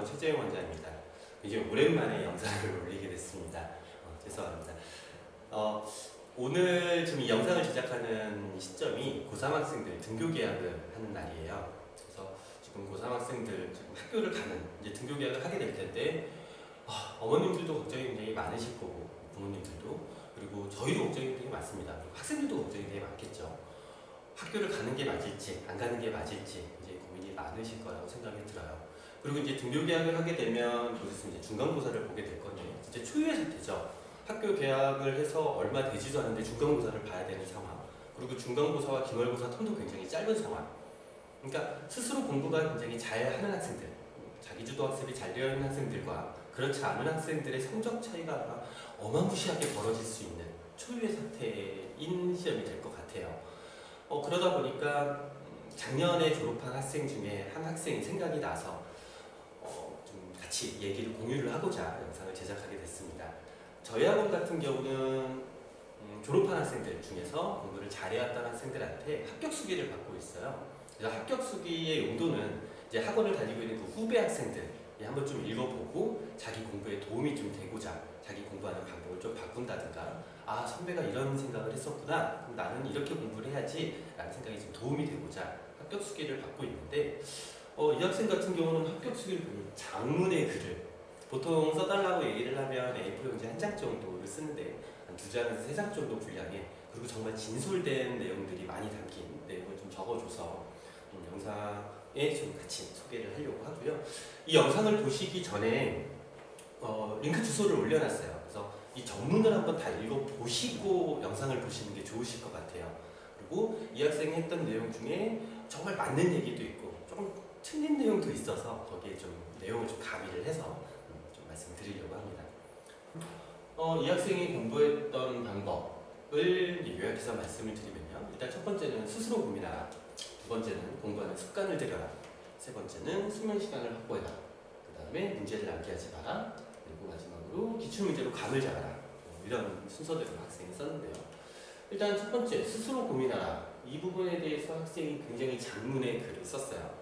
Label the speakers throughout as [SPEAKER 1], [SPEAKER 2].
[SPEAKER 1] 최재형 원장입니다. 이제 오랜만에 영상을 올리게 됐습니다. 죄송합니다. 오늘 지금 이 영상을 제작하는 시점이 고3 학생들 등교 계약을 하는 날이에요. 그래서 지금 고3 학생들 지금 학교를 가는 이제 등교 계약을 하게 될 텐데 어머님들도 걱정이 굉장히 많으실 거고 부모님들도 그리고 저희도 걱정이 굉장히 많습니다. 그리고 학생들도 걱정이 되게 많겠죠. 학교를 가는 게 맞을지 안 가는 게 맞을지 이제 고민이 많으실 거라고 생각이 들어요. 그리고 이제 등교 계약을 하게 되면 곧 있으면 이제 중간고사를 보게 될 건데 진짜 초유의 사태죠. 학교 개학을 해서 얼마 되지도 않은데 중간고사를 봐야 되는 상황, 그리고 중간고사와 기말고사 텀도 굉장히 짧은 상황. 그러니까 스스로 공부가 굉장히 잘하는 학생들, 자기주도 학습이 잘 되어 있는 학생들과 그렇지 않은 학생들의 성적 차이가 어마무시하게 벌어질 수 있는 초유의 사태인 시험이 될 것 같아요. 그러다 보니까 작년에 졸업한 학생 중에 한 학생이 생각이 나서 좀 같이 얘기를 공유를 하고자 영상을 제작하게 됐습니다. 저희 학원 같은 경우는 졸업한 학생들 중에서 공부를 잘해왔던 학생들한테 합격 수기를 받고 있어요. 그래서 합격 수기의 용도는 이제 학원을 다니고 있는 그 후배 학생들이 한번 좀 읽어보고 자기 공부에 도움이 좀 되고자 자기 공부하는 방법을 좀 바꾼다든가, 선배가 이런 생각을 했었구나, 그럼 나는 이렇게 공부를 해야지 라는 생각이 좀 도움이 되고자 합격 수기를 받고 있는데, 이 학생 같은 경우는 합격 수기를 보면 장문의 글을 보통 써달라고 얘기를 하면 A4 용지 한 장 정도를 쓰는데 한 2장에서 3장 정도 분량에, 그리고 정말 진솔된 내용들이 많이 담긴 내용을 좀 적어줘서 영상에 좀 같이 소개를 하려고 하고요. 이 영상을 보시기 전에 링크 주소를 올려놨어요. 그래서 이 전문을 한번 다 읽어보시고 영상을 보시는 게 좋으실 것 같아요. 그리고 이 학생이 했던 내용 중에 정말 맞는 얘기도 있고 조금 틀린 내용도 있어서 거기에 좀 내용을 좀 가미를 해서 좀 말씀드리려고 합니다. 이 학생이 공부했던 방법을 요약해서 말씀을 드리면요. 일단 첫 번째는 스스로 고민하라. 두 번째는 공부하는 습관을 들여라. 세 번째는 수면 시간을 확보해라. 그 다음에 문제를 암기하지 마라. 그리고 마지막으로 기출문제로 감을 잡아라. 이런 순서대로 학생이 썼는데요. 일단 첫 번째, 스스로 고민하라. 이 부분에 대해서 학생이 굉장히 장문의 글을 썼어요.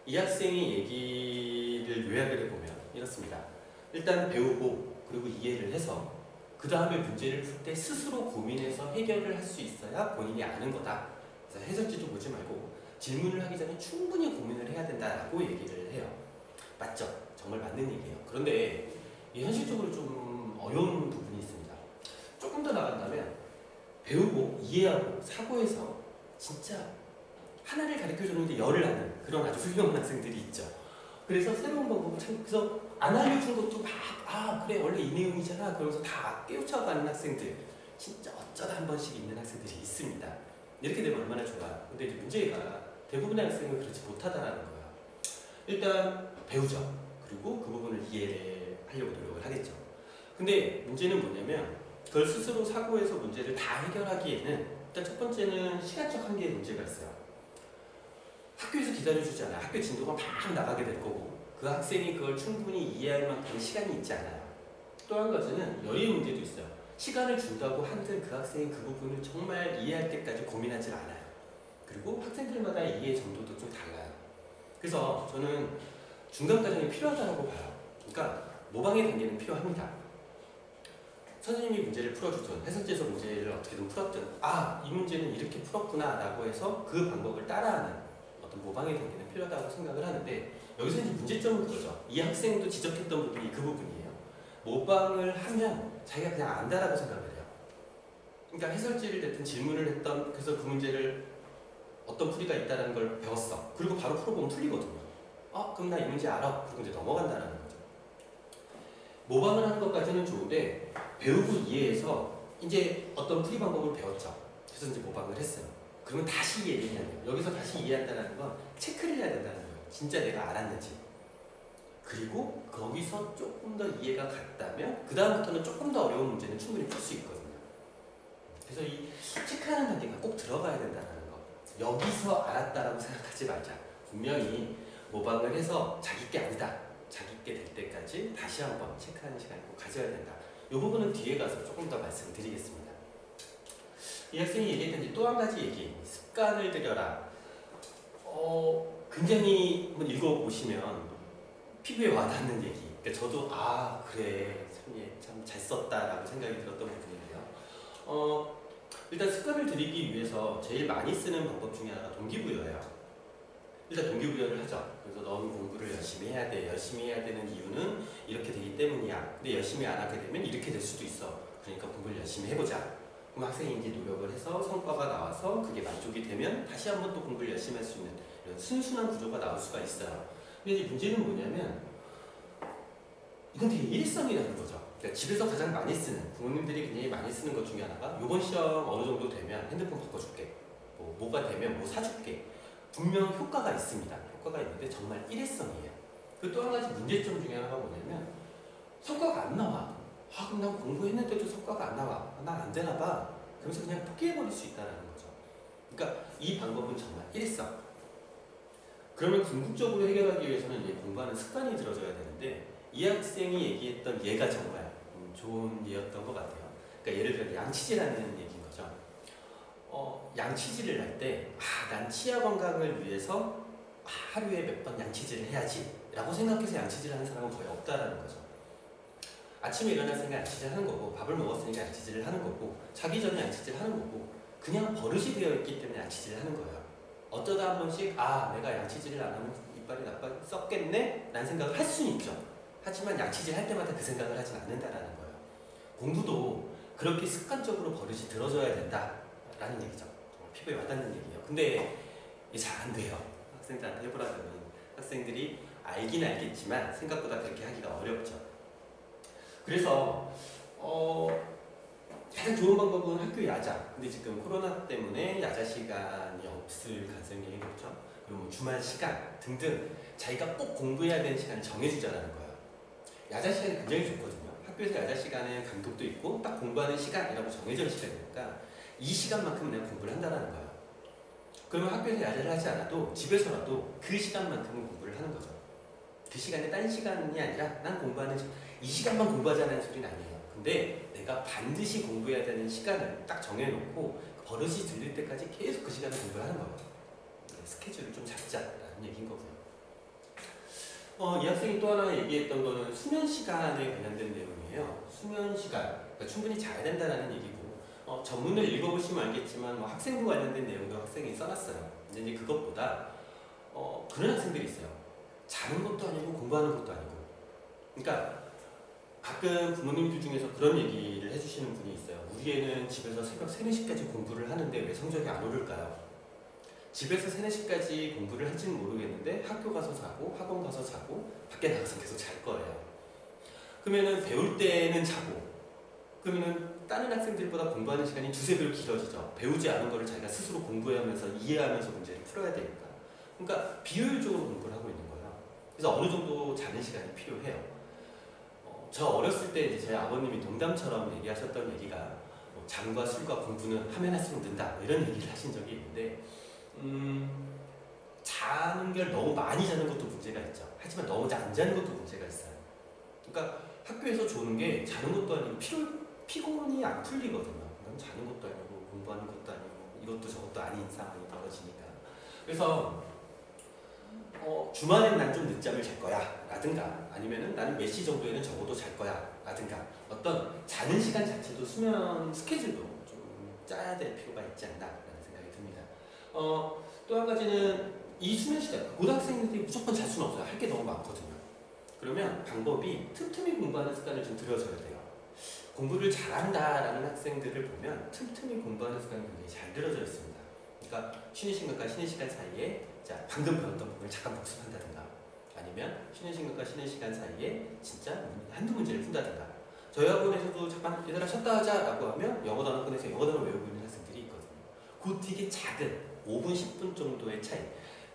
[SPEAKER 1] 이 학생의 얘기를 요약을 해보면 이렇습니다. 일단 배우고 그리고 이해를 해서 그 다음에 문제를 풀 때 스스로 고민해서 해결을 할 수 있어야 본인이 아는 거다. 그래서 해설지도 보지 말고 질문을 하기 전에 충분히 고민을 해야 된다라고 얘기를 해요. 맞죠? 정말 맞는 얘기예요. 그런데 현실적으로 좀 어려운 부분이 있습니다. 조금 더 나간다면 배우고 이해하고 사고해서 진짜 하나를 가르쳐줬는데 열을 하는 그런 아주 훌륭한 학생들이 있죠. 그래서 새로운 방법을 그래서 안 알려준 것도 막 그래 원래 이 내용이잖아 그러면서 다 깨우쳐가는 학생들, 진짜 어쩌다 한 번씩 있는 학생들이 있습니다. 이렇게 되면 얼마나 좋아요. 근데 이제 문제가 대부분의 학생은 그렇지 못하다라는 거예요. 일단 배우죠. 그리고 그 부분을 이해를 하려고 노력을 하겠죠. 근데 문제는 뭐냐면 그걸 스스로 사고해서 문제를 다 해결하기에는 일단 첫 번째는 시간적 한계의 문제가 있어요. 학교에서 기다려주지 않아요. 학교 진도가 막 나가게 될 거고 그 학생이 그걸 충분히 이해할 만큼의 시간이 있지 않아요. 또 한 가지는 여유의 문제도 있어요. 시간을 준다고 한들 그 학생이 그 부분을 정말 이해할 때까지 고민하지 않아요. 그리고 학생들마다 이해 정도도 좀 달라요. 그래서 저는 중간 과정이 필요하다고 봐요. 그러니까 모방의 단계는 필요합니다. 선생님이 문제를 풀어주든 해설지에서 문제를 어떻게든 풀었든 이 문제는 이렇게 풀었구나 라고 해서 그 방법을 따라하는 어떤 모방의 단계는 필요하다고 생각을 하는데, 여기서 이제 문제점은 그거죠. 이 학생도 지적했던 부분이 그 부분이에요. 모방을 하면 자기가 그냥 안다라고 생각을 해요. 그러니까 해설지를 냈든 질문을 했던, 그래서 그 문제를 어떤 풀이가 있다는 걸 배웠어. 그리고 바로 풀어보면 풀리거든요. 그럼 나 이 문제 알아. 그리고 이제 넘어간다는 거죠. 모방을 하는 것까지는 좋은데 배우고 이해해서 이제 어떤 풀이 방법을 배웠죠. 그래서 이제 모방을 했어요. 그러면 다시 이해해야 돼요. 여기서 다시 이해한다는 건 체크를 해야 된다는 거예요. 진짜 내가 알았는지. 그리고 거기서 조금 더 이해가 갔다면 그 다음부터는 조금 더 어려운 문제는 충분히 풀 수 있거든요. 그래서 이 체크하는 단계가 꼭 들어가야 된다는 거. 여기서 알았다라고 생각하지 말자. 분명히 모방을 해서 자기 게 아니다, 자기 게 될 때까지 다시 한번 체크하는 시간을 꼭 가져야 된다. 이 부분은 뒤에 가서 조금 더 말씀드리겠습니다. 이 학생이 얘기했던 또 한 가지 얘기, 습관을 들여라. 굉장히 한번 읽어보시면 피부에 와닿는 얘기. 그러니까 저도 아 그래 참 잘 썼다라고 생각이 들었던 부분인데요. 일단 습관을 들이기 위해서 제일 많이 쓰는 방법 중에 하나가 동기부여예요. 일단 동기부여를 하죠. 그래서 넌 공부를 열심히 해야 돼. 열심히 해야 되는 이유는 이렇게 되기 때문이야. 근데 열심히 안 하게 되면 이렇게 될 수도 있어. 그러니까 공부를 열심히 해보자. 그럼 학생이 이제 노력을 해서 성과가 나와서 그게 만족이 되면 다시 한번 또 공부를 열심히 할 수 있는 이런 순순한 구조가 나올 수가 있어요. 근데 이제 문제는 뭐냐면 이건 되게 일회성이라는 거죠. 그러니까 집에서 가장 많이 쓰는, 부모님들이 굉장히 많이 쓰는 것 중에 하나가 이번 시험 어느 정도 되면 핸드폰 바꿔줄게. 뭐가 되면 뭐 사줄게. 분명 효과가 있습니다. 효과가 있는데 정말 일회성이에요. 그 또 한 가지 문제점 중에 하나가 뭐냐면 성과가 안 나와. 아 그럼 난 공부했는데도 성과가 안 나와. 난 안 되나 봐. 그러면서 그냥 포기해버릴 수 있다는 거죠. 그러니까 이 방법은 정말 일회성. 그러면 궁극적으로 해결하기 위해서는 이제 공부하는 습관이 들어져야 되는데 이 학생이 얘기했던 예가 정말 좋은 예였던 것 같아요. 그러니까 예를 들어 양치질하는 얘기인 거죠. 양치질을 할 때 난 치아 건강을 위해서 하루에 몇 번 양치질을 해야지 라고 생각해서 양치질을 하는 사람은 거의 없다라는 거죠. 아침에 일어났으니까 양치질을 하는 거고 밥을 먹었으니까 양치질을 하는 거고 자기 전에 양치질을 하는 거고 그냥 버릇이 되어 있기 때문에 양치질을 하는 거예요. 어쩌다 한 번씩 내가 양치질을 안 하면 이빨이 썩겠네? 라는 생각을 할 수는 있죠. 하지만 양치질 할 때마다 그 생각을 하진 않는다라는 거예요. 공부도 그렇게 습관적으로 버릇이 들어져야 된다라는 얘기죠. 피부에 와닿는 얘기예요. 근데 이게 잘 안 돼요. 학생들한테 해보라면 학생들이 알긴 알겠지만 생각보다 그렇게 하기가 어렵죠. 그래서 가장 좋은 방법은 학교 야자. 근데 지금 코로나 때문에 야자 시간이 없을 가능성이 굉장히 높죠. 그리고 뭐 주말 시간 등등 자기가 꼭 공부해야 되는 시간을 정해주자라는 거예요. 야자 시간이 굉장히 좋거든요. 학교에서 야자 시간에 감독도 있고 딱 공부하는 시간이라고 정해져 있는 시간이니까 이 시간만큼 내가 공부를 한다는 거예요. 그러면 학교에서 야자를 하지 않아도 집에서라도 그 시간만큼은 공부를 하는 거죠. 그 시간에 딴 시간이 아니라 난 공부하는 이 시간만 공부하자는 소리는 아니에요. 근데 내가 반드시 공부해야 되는 시간을 딱 정해놓고 버릇이 들릴 때까지 계속 그 시간을 공부하는 거예요. 스케줄을 좀 잡자라는 얘기인 거고요. 이 학생이 또 하나 얘기했던 거는 수면 시간에 관련된 내용이에요. 수면 시간, 그러니까 충분히 자야 된다는 얘기고 전문을 읽어보시면 알겠지만 학생부 관련된 내용도 학생이 써놨어요. 이제 그것보다 그런 학생들이 있어요. 자는 것도 아니고 공부하는 것도 아니고. 그러니까 가끔 부모님들 중에서 그런 얘기를 해주시는 분이 있어요. 우리 애는 집에서 새벽 3, 4시까지 공부를 하는데 왜 성적이 안 오를까요? 집에서 3, 4시까지 공부를 할지는 모르겠는데 학교 가서 자고 학원 가서 자고 밖에 나가서 계속 잘 거예요. 그러면은 배울 때는 자고 그러면은 다른 학생들보다 공부하는 시간이 두세 배로 길어지죠. 배우지 않은 거를 자기가 스스로 공부하면서 이해하면서 문제를 풀어야 되니까. 그러니까 비효율적으로 공부를 하고 있는 거예요. 그래서 어느 정도 자는 시간이 필요해요. 저 어렸을 때 이제 저희 아버님이 농담처럼 얘기하셨던 얘기가 잠과 술과 공부는 하면 할수록 는다 이런 얘기를 하신 적이 있는데 자는 걸 너무 많이 자는 것도 문제가 있죠. 하지만 너무 안 자는 것도 문제가 있어요. 그러니까 학교에서 좋은 게 자는 것도 아니고 피곤이 안 풀리거든요. 자는 것도 아니고 공부하는 것도 아니고 이것도 저것도 아닌 상황이 벌어지니까. 그래서 주말엔 난 좀 늦잠을 잘 거야 라든가 아니면은 나는 몇 시 정도에는 적어도 잘 거야 라든가 어떤 자는 시간 자체도 수면 스케줄도 좀 짜야 될 필요가 있지 않나 라는 생각이 듭니다. 또 한 가지는 이 수면 시간 고등학생들이 무조건 잘 수는 없어요. 할 게 너무 많거든요. 그러면 방법이 틈틈이 공부하는 습관을 좀 들여줘야 돼요. 공부를 잘한다라는 학생들을 보면 틈틈이 공부하는 습관이 굉장히 잘 들어져 있습니다. 그러니까 쉬는 시간과 쉬는 시간 사이에 방금 배웠던 부분을 잠깐 복습한다든가 아니면 쉬는 시간과 쉬는 시간 사이에 진짜 한두 문제를 푼다든가 저희 학원에서도 잠깐 얘들아 쉬었다 하자 라고 하면 영어 단어 꺼내서 영어 단어 외우고 있는 학생들이 있거든요. 그 되게 작은 5분, 10분 정도의 차이.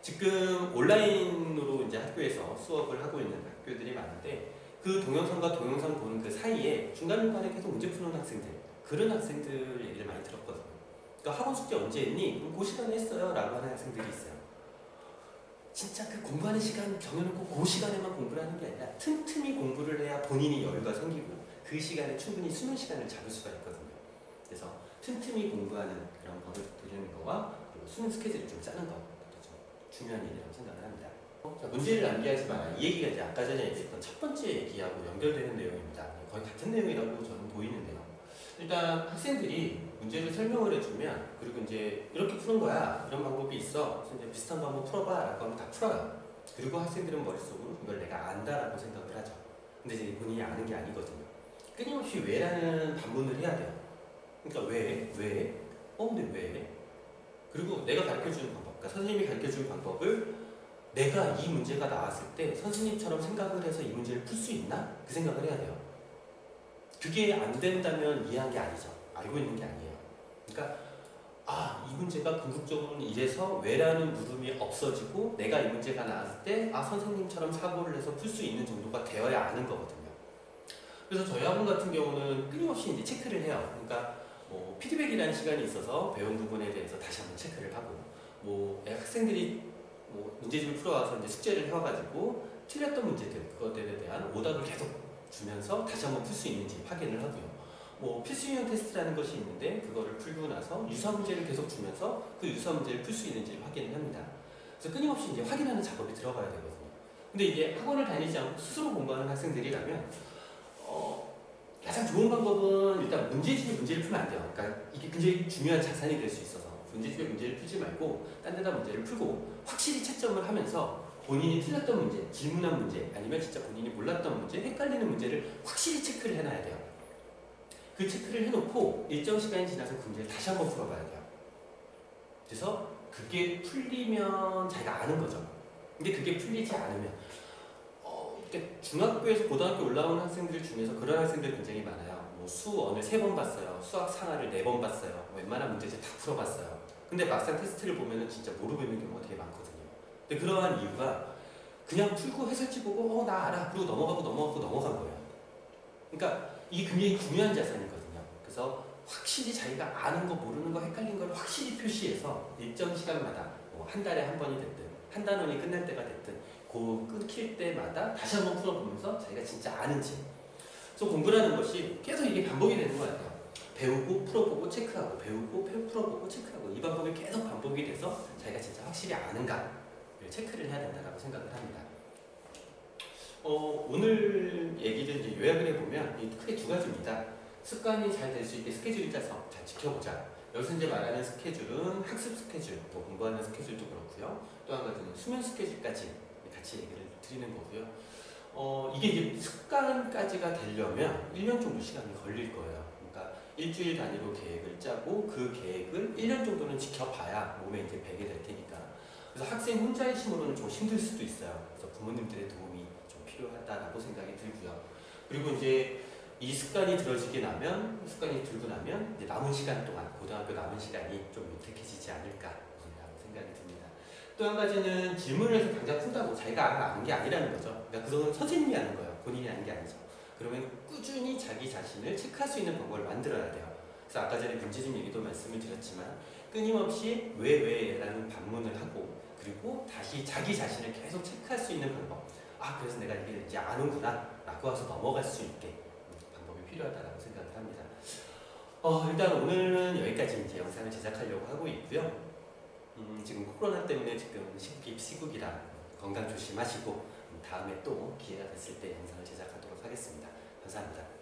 [SPEAKER 1] 지금 온라인으로 이제 학교에서 수업을 하고 있는 학교들이 많은데 그 동영상과 동영상 보는 그 사이에 중간중간에 계속 문제 푸는 학생들 그런 학생들 얘기를 많이 들었거든요. 그러니까 학원 숙제 언제 했니? 그럼 그 시간에 했어요 라고 하는 학생들이 있어요. 진짜 그 공부하는 시간 정해놓고 그 시간에만 공부를 하는 게 아니라 틈틈이 공부를 해야 본인이 여유가 생기고 그 시간에 충분히 수면 시간을 잡을 수가 있거든요. 그래서 틈틈이 공부하는 그런 버릇 들이는 거와 그리고 수면 스케줄을 좀 짜는 거 좀 중요한 일이라고 생각을 합니다. 자, 문제를 남기하지 마라. 이 얘기가 이제 아까 전에 얘기했던 첫 번째 얘기하고 연결되는 내용입니다. 거의 같은 내용이라고 저는 보이는데요. 일단 학생들이 문제를 설명을 해주면, 그리고 이제 이렇게 푸는 거야, 이런 방법이 있어, 그래서 이제 비슷한 거 한번 풀어봐 라고 하면 다 풀어요. 그리고 학생들은 머릿속으로 이걸 내가 안다라고 생각을 하죠. 근데 이제 본인이 아는 게 아니거든요. 끊임없이 왜라는 반문을 해야 돼요. 그러니까 왜? 근데 왜? 그리고 내가 가르쳐주는 방법, 그러니까 선생님이 가르쳐주는 방법을 내가 이 문제가 나왔을 때 선생님처럼 생각을 해서 이 문제를 풀 수 있나? 그 생각을 해야 돼요. 그게 안 된다면 이해한 게 아니죠. 알고 있는 게 아니에요. 그러니까 이 문제가 궁극적으로는 이래서 왜라는 물음이 없어지고 내가 이 문제가 나왔을 때 선생님처럼 사고를 해서 풀 수 있는 정도가 되어야 아는 거거든요. 그래서 저희 학원 같은 경우는 끊임없이 이제 체크를 해요. 그러니까 뭐 피드백이라는 시간이 있어서 배운 부분에 대해서 다시 한번 체크를 하고, 뭐 학생들이 뭐 문제집을 풀어와서 이제 숙제를 해와가지고 틀렸던 문제들, 그것들에 대한 오답을 계속 주면서 다시 한번 풀 수 있는지 확인을 하고요. 뭐 필수 유형 테스트라는 것이 있는데 그거를 풀고 나서 유사 문제를 계속 주면서 그 유사 문제를 풀 수 있는지 확인을 합니다. 그래서 끊임없이 이제 확인하는 작업이 들어가야 되거든요. 근데 이게 학원을 다니지 않고 스스로 공부하는 학생들이라면 가장 좋은 방법은 일단 문제집에 문제를 풀면 안 돼요. 그러니까 이게 굉장히 중요한 자산이 될 수 있어서 문제집에 문제를 풀지 말고 딴 데다 문제를 풀고 확실히 채점을 하면서 본인이 틀렸던 문제, 질문한 문제, 아니면 진짜 본인이 몰랐던 문제, 헷갈리는 문제를 확실히 체크를 해놔야 돼요. 그 체크를 해놓고 일정 시간이 지나서 그 문제를 다시 한번 풀어봐야 돼요. 그래서 그게 풀리면 자기가 아는 거죠. 근데 그게 풀리지 않으면 중학교에서 고등학교 올라오는 학생들 중에서 그런 학생들이 굉장히 많아요. 뭐 수원을 3번 봤어요. 수학 상하를 4번 봤어요. 웬만한 문제집 다 풀어봤어요. 근데 막상 테스트를 보면은 진짜 모르고 있는 경우가 되게 많거든요. 근데 그러한 이유가 그냥 풀고 해설지 보고 나 알아. 그리고 넘어간 거예요. 그러니까 이게 굉장히 중요한 자산이거든요. 그래서 확실히 자기가 아는 거 모르는 거 헷갈린 걸 확실히 표시해서 일정 시간마다 뭐 한 달에 한 번이 됐든 한 단원이 끝날 때가 됐든 그 끊길 때마다 다시 한번 풀어보면서 자기가 진짜 아는지. 그래서 공부라는 것이 계속 이게 반복이 되는 것 같아요. 배우고 풀어보고 체크하고 배우고 풀어보고 체크하고 이 방법이 계속 반복이 돼서 자기가 진짜 확실히 아는가를 체크를 해야 된다고 생각을 합니다. 오늘 얘기를 이제 요약을 해보면 크게 2가지입니다. 습관이 잘 될 수 있게 스케줄을 짜서 잘 지켜보자. 여기서 이제 말하는 스케줄은 학습 스케줄, 뭐 공부하는 스케줄도 그렇고요. 또 한 가지는 수면 스케줄까지 같이 얘기를 드리는 거고요. 이게 이제 습관까지가 되려면 1년 정도 시간이 걸릴 거예요. 그러니까 일주일 단위로 계획을 짜고 그 계획을 1년 정도는 지켜봐야 몸에 이제 배게 될 테니까. 그래서 학생 혼자의 힘으로는 좀 힘들 수도 있어요. 그래서 부모님들의 도움이 좀 필요하다라고 생각이 들고요. 그리고 이제 이 습관이 들고 나면 이제 남은 시간 동안, 고등학교 남은 시간이 좀 유택해지지 않을까라고 생각이 듭니다. 또 한 가지는 질문을 해서 당장 푼다고 자기가 아는 게 아니라는 거죠. 그러니까 그건 선생님이 아는 거예요. 본인이 아는 게 아니죠. 그러면 꾸준히 자기 자신을 체크할 수 있는 방법을 만들어야 돼요. 그래서 아까 전에 문제집 얘기도 말씀을 드렸지만 끊임없이 왜라는 반문을 하고, 그리고 다시 자기 자신을 계속 체크할 수 있는 방법. 그래서 내가 이게 이제 아는구나 라고 해서 넘어갈 수 있게 방법이 필요하다고 생각을 합니다. 일단 오늘은 여기까지 이제 영상을 제작하려고 하고 있고요. 지금 코로나 때문에 지금 시국이라 건강 조심하시고 다음에 또 기회가 됐을 때 영상을 제작하도록 하겠습니다. 감사합니다.